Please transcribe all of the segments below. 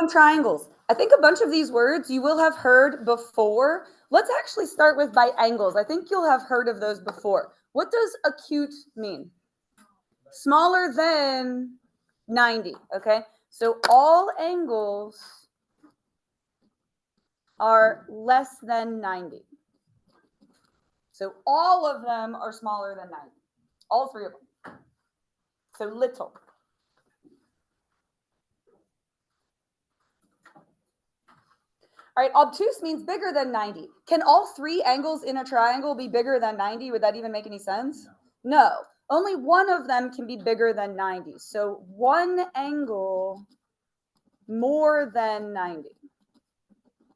on triangles. I think a bunch of these words you will have heard before. Let's actually start with by angles. I think you'll have heard of those before. What does acute mean? Smaller than 90, okay? So all angles are less than 90. So all of them are smaller than 90. All three of them. So little. All right, obtuse means bigger than 90. Can all three angles in a triangle be bigger than 90? Would that even make any sense? No. Only one of them can be bigger than 90. So one angle more than 90.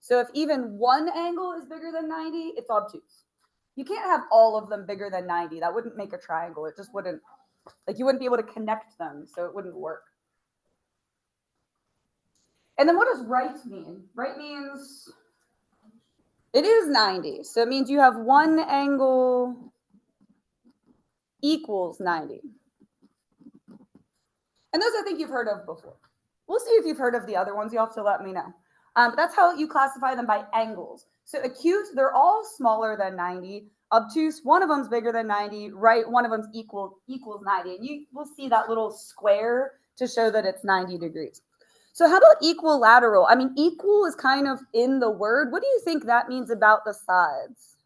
So if even one angle is bigger than 90, it's obtuse. You can't have all of them bigger than 90. That wouldn't make a triangle. It just wouldn't, like you wouldn't be able to connect them, so it wouldn't work. And then what does right mean? Right means it is 90. So it means you have one angle equals 90. And those I think you've heard of before. We'll see if you've heard of the other ones. You'll have to let me know. That's how you classify them, by angles. So acute, they're all smaller than 90. Obtuse, one of them's bigger than 90. Right, one of them's equals 90. And you will see that little square to show that it's 90 degrees. So how about equilateral? I mean, equal is kind of in the word. What do you think that means about the sides?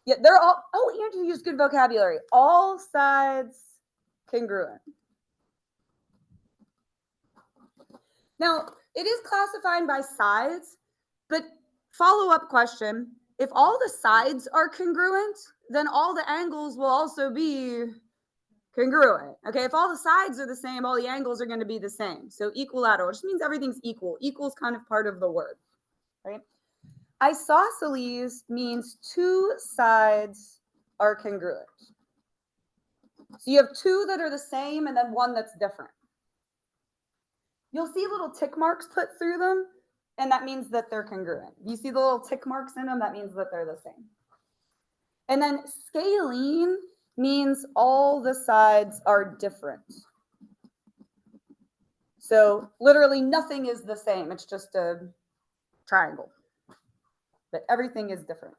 Yeah, they're all, oh, Andrew used good vocabulary. All sides congruent. Now, it is classified by sides, but follow-up question, if all the sides are congruent, then all the angles will also be congruent. Okay, if all the sides are the same, all the angles are going to be the same. So equilateral just means everything's equal. Equal is kind of part of the word, right? Isosceles means two sides are congruent. So you have two that are the same and then one that's different. You'll see little tick marks put through them, and that means that they're congruent. You see the little tick marks in them, that means that they're the same. And then scalene means all the sides are different. So literally nothing is the same. It's just a triangle, but everything is different.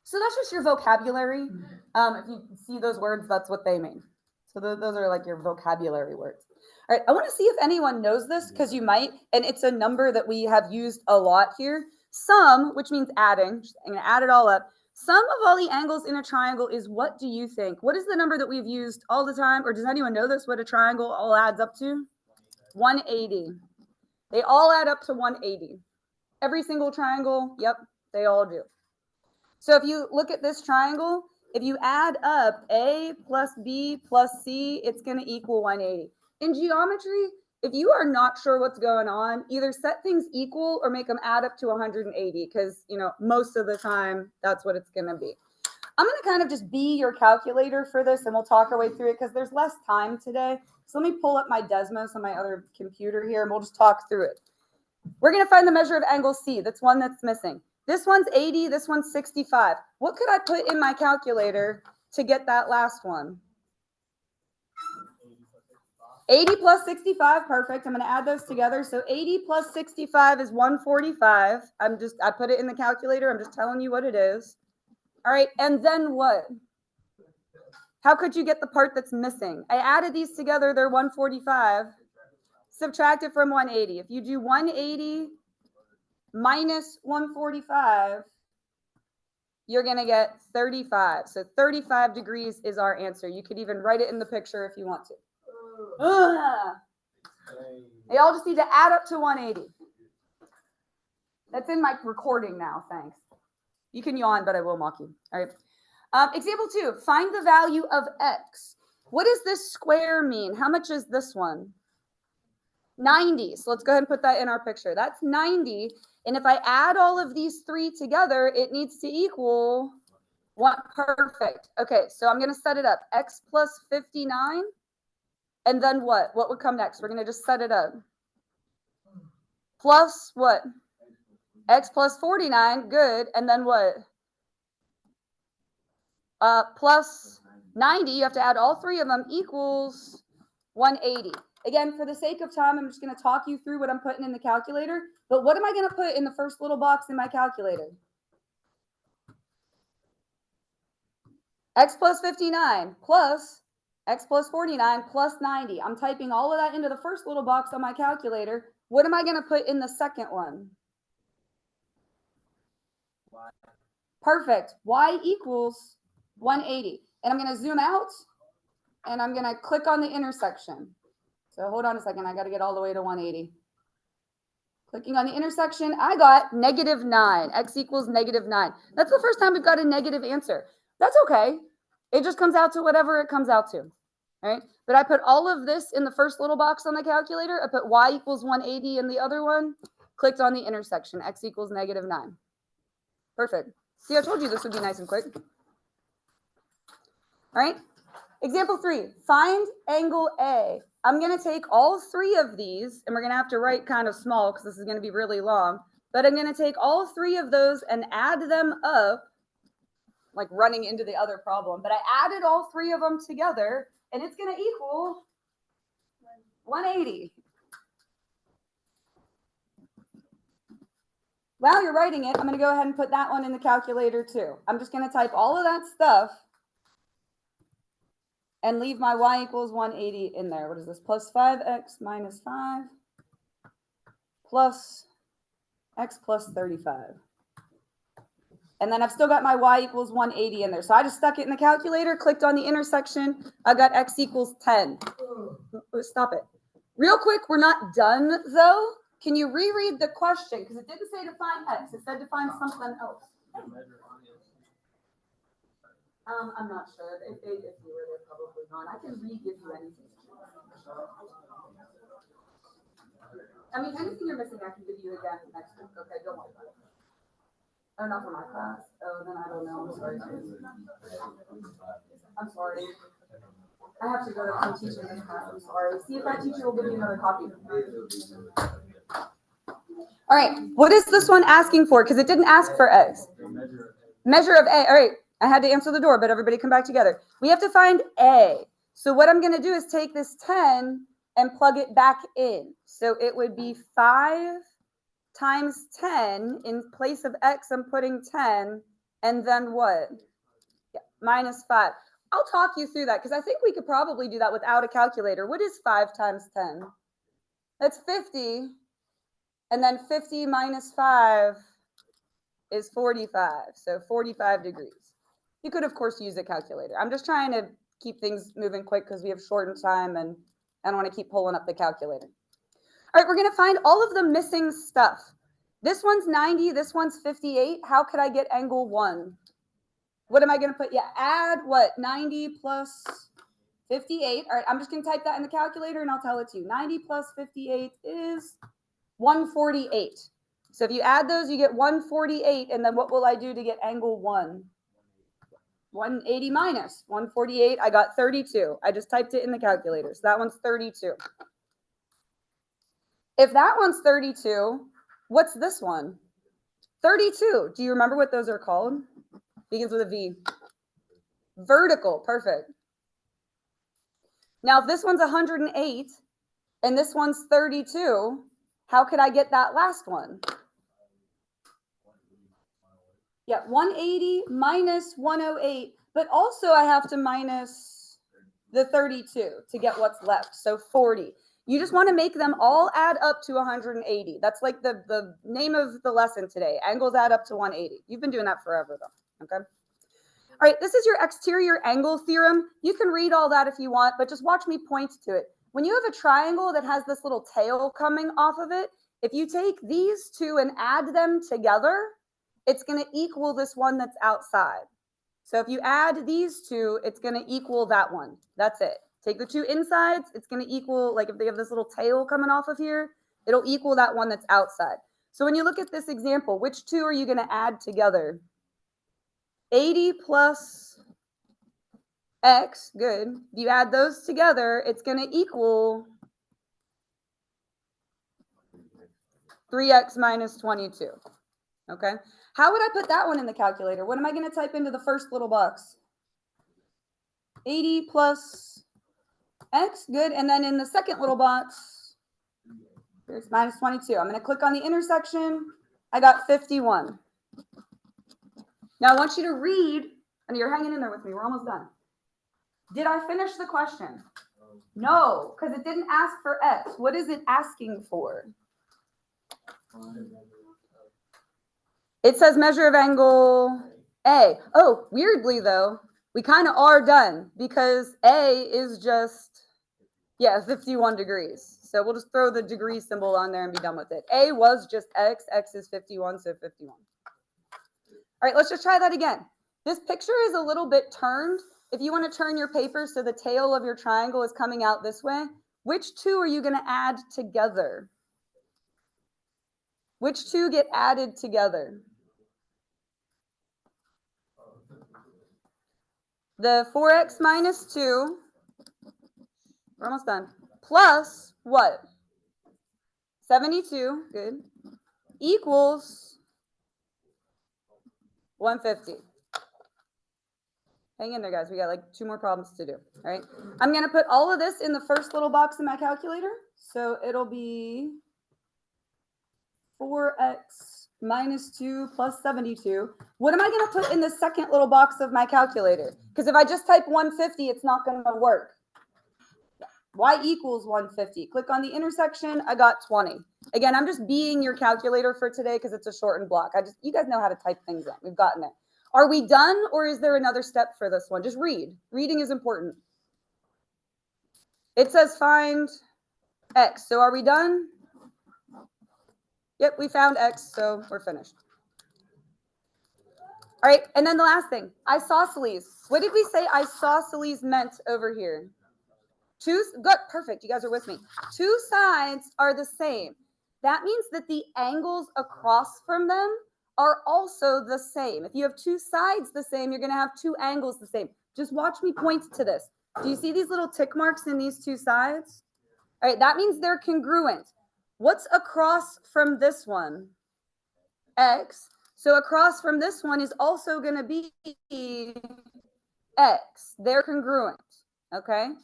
So that's just your vocabulary. If you see those words, that's what they mean. So those are like your vocabulary words. All right, I want to see if anyone knows this, because you might, and it's a number that we have used a lot here. Sum, which means adding, I'm going to add it all up. Sum of all the angles in a triangle is, what do you think? What is the number that we've used all the time? Or does anyone know this, what a triangle all adds up to? 180. They all add up to 180. Every single triangle, yep, they all do. So if you look at this triangle, if you add up A plus B plus C, it's going to equal 180. In geometry, if you are not sure what's going on, either set things equal or make them add up to 180, because, you know, most of the time that's what it's going to be. I'm going to kind of just be your calculator for this, and we'll talk our way through it because there's less time today. So let me pull up my Desmos on my other computer here, and we'll just talk through it. We're going to find the measure of angle C. That's one that's missing. This one's 80. This one's 65. What could I put in my calculator to get that last one? 80 plus 65, perfect. I'm going to add those together. So 80 plus 65 is 145. I put it in the calculator. I'm just telling you what it is. All right, and then what? How could you get the part that's missing? I added these together, they're 145. Subtract it from 180. If you do 180 minus 145, you're going to get 35. So 35 degrees is our answer. You could even write it in the picture if you want to. They all just need to add up to 180. That's in my recording now, thanks. You can yawn, but I will mock you. All right. Example 2, find the value of x. What does this square mean? How much is this one? 90. So let's go ahead and put that in our picture. That's 90. And if I add all of these three together, it needs to equal what? Perfect. Okay, so I'm going to set it up. X plus 59. And then what? What would come next? We're going to just set it up. Plus what? X plus 49. Good. And then what? Plus 90. You have to add all three of them, equals 180. Again, for the sake of time, I'm just going to talk you through what I'm putting in the calculator. But what am I going to put in the first little box in my calculator? X plus 59 plus X plus 49 plus 90. I'm typing all of that into the first little box on my calculator. What am I going to put in the second one? Y. Perfect. Y equals 180. And I'm going to zoom out and I'm going to click on the intersection. So hold on a second. I got to get all the way to 180. Clicking on the intersection, I got -9. X equals -9. That's the first time we've got a negative answer. That's okay. It just comes out to whatever it comes out to. All right. But I put all of this in the first little box on the calculator. I put Y equals 180 in the other one. Clicked on the intersection. X equals -9. Perfect. See, I told you this would be nice and quick. All right. Example 3, find angle A. I'm going to take all 3 of these, and we're going to have to write kind of small because this is going to be really long. But I'm going to take all 3 of those and add them up, like running into the other problem. But I added all 3 of them together, and it's going to equal 180. While you're writing it, I'm going to go ahead and put that one in the calculator too. I'm just going to type all of that stuff and leave my Y equals 180 in there. What is this? Plus 5x minus 5 plus x plus 35. And then I've still got my Y equals 180 in there. So I just stuck it in the calculator, clicked on the intersection. I got x equals 10. Stop it. Real quick, we're not done though. Can you reread the question? Because it didn't say to find x. It said to find something else. I'm not sure. If you were there, probably not. I can re-give you anything. I mean, anything you're missing, I can give you again next week. Okay, don't worry about it. Oh, not for my class. Oh, then I don't know. I'm sorry. I'm sorry. I have to go to some teacher in this class. I'm sorry. See if that teacher will give me another copy. All right. What is this one asking for? Because it didn't ask for x. Measure of A. All right. I had to answer the door, but everybody come back together. We have to find A. So what I'm going to do is take this 10 and plug it back in. So it would be 5 times 10. In place of x, I'm putting 10. And then what? Yeah, minus 5. I'll talk you through that because I think we could probably do that without a calculator. What is 5 times 10? That's 50. And then 50 minus 5 is 45. So 45 degrees. You could, of course, use a calculator. I'm just trying to keep things moving quick because we have shortened time and I don't want to keep pulling up the calculator. All right, we're going to find all of the missing stuff. This one's 90, this one's 58. How could I get angle 1? What am I going to put? Yeah, add what? 90 plus 58. All right, I'm just going to type that in the calculator and I'll tell it to you. 90 plus 58 is 148. So if you add those, you get 148. And then what will I do to get angle 1? 180 minus 148. I got 32. I just typed it in the calculator. So that one's 32. If that one's 32, what's this one? 32. Do you remember what those are called? Begins with a V. Vertical. Perfect. Now, if this one's 108 and this one's 32, how could I get that last one? Yeah, 180 minus 108, but also I have to minus the 32 to get what's left, so 40. You just want to make them all add up to 180. That's like the name of the lesson today. Angles add up to 180. You've been doing that forever, though, okay? All right, this is your exterior angle theorem. You can read all that if you want, but just watch me point to it. When you have a triangle that has this little tail coming off of it, if you take these two and add them together, it's going to equal this one that's outside. So if you add these two, it's going to equal that one. That's it. Take the two insides. It's going to equal, like if they have this little tail coming off of here, it'll equal that one that's outside. So when you look at this example, which two are you going to add together? 80 plus x, good. If you add those together, it's going to equal 3x minus 22. Okay. How would I put that one in the calculator? What am I going to type into the first little box? 80 plus X, good. And then in the second little box, here's minus 22. I'm going to click on the intersection. I got 51. Now I want you to read, and you're hanging in there with me. We're almost done. Did I finish the question? No, because it didn't ask for X. What is it asking for? It says measure of angle A. Oh, weirdly though, we kind of are done because A is just, 51 degrees. So we'll just throw the degree symbol on there and be done with it. A was just X. X is 51, so 51. All right, let's just try that again. This picture is a little bit turned. If you want to turn your paper so the tail of your triangle is coming out this way, which two are you going to add together? Which two get added together? The 4x minus 2, we're almost done, plus what? 72, good, equals 150. Hang in there, guys. We got like 2 more problems to do. All right. I'm going to put all of this in the first little box in my calculator. So it'll be 4x minus 2 plus 72. What am I going to put in the second little box of my calculator? Because if I just type 150, it's not going to work. Y equals 150. Click on the intersection. I got 20. Again, I'm just being your calculator for today because it's a shortened block. You guys know how to type things in. We've gotten it. Are we done, or is there another step for this one? Just read. Reading is important. It says find X. So are we done? Yep, we found X, so we're finished. All right, and then the last thing, isosceles. What did we say isosceles meant over here? Good, perfect, you guys are with me. 2 sides are the same. That means that the angles across from them are also the same. If you have 2 sides the same, you're going to have 2 angles the same. Just watch me point to this. Do you see these little tick marks in these 2 sides? All right, that means they're congruent. What's across from this one? X. So across from this one is also going to be X. They're congruent, okay?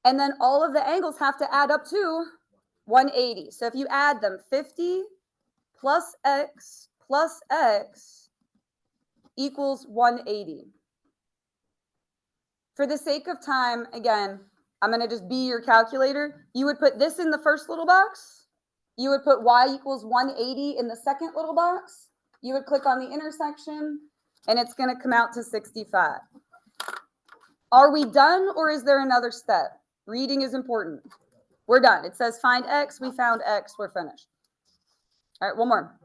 And then all of the angles have to add up to 180. So if you add them, 50 plus X equals 180. For the sake of time, again, I'm going to just be your calculator. You would put this in the first little box. You would put Y equals 180 in the second little box. You would click on the intersection, and it's going to come out to 65. Are we done, or is there another step? Reading is important. We're done. It says find X. We found X. We're finished. All right, one more.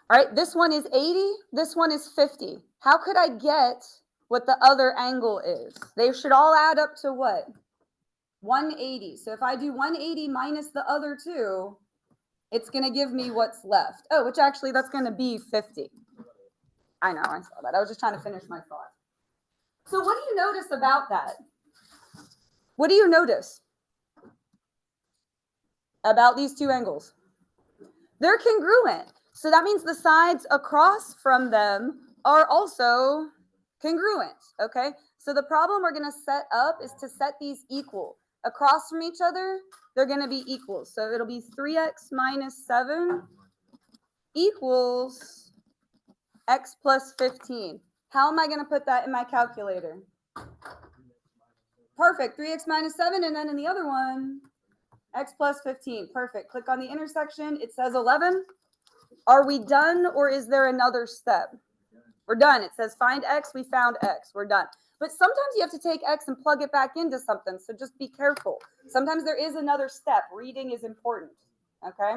All right, this one is 80. This one is 50. How could I get what the other angle is? They should all add up to what? 180. So if I do 180 minus the other 2, it's going to give me what's left. Oh, which actually that's going to be 50. I know, I saw that. I was just trying to finish my thought. So what do you notice about that? What do you notice about these 2 angles? They're congruent. So that means the sides across from them are also congruent, okay? So the problem we're going to set up is to set these equal. Across from each other, they're going to be equal. So it'll be 3x minus 7 equals x plus 15. How am I going to put that in my calculator? Perfect. 3x minus 7, and then in the other one, x plus 15. Perfect. Click on the intersection. It says 11. Are we done, or is there another step? We're done. It says find X. We found X. We're done. But sometimes you have to take X and plug it back into something, so just be careful. Sometimes there is another step. Reading is important, okay?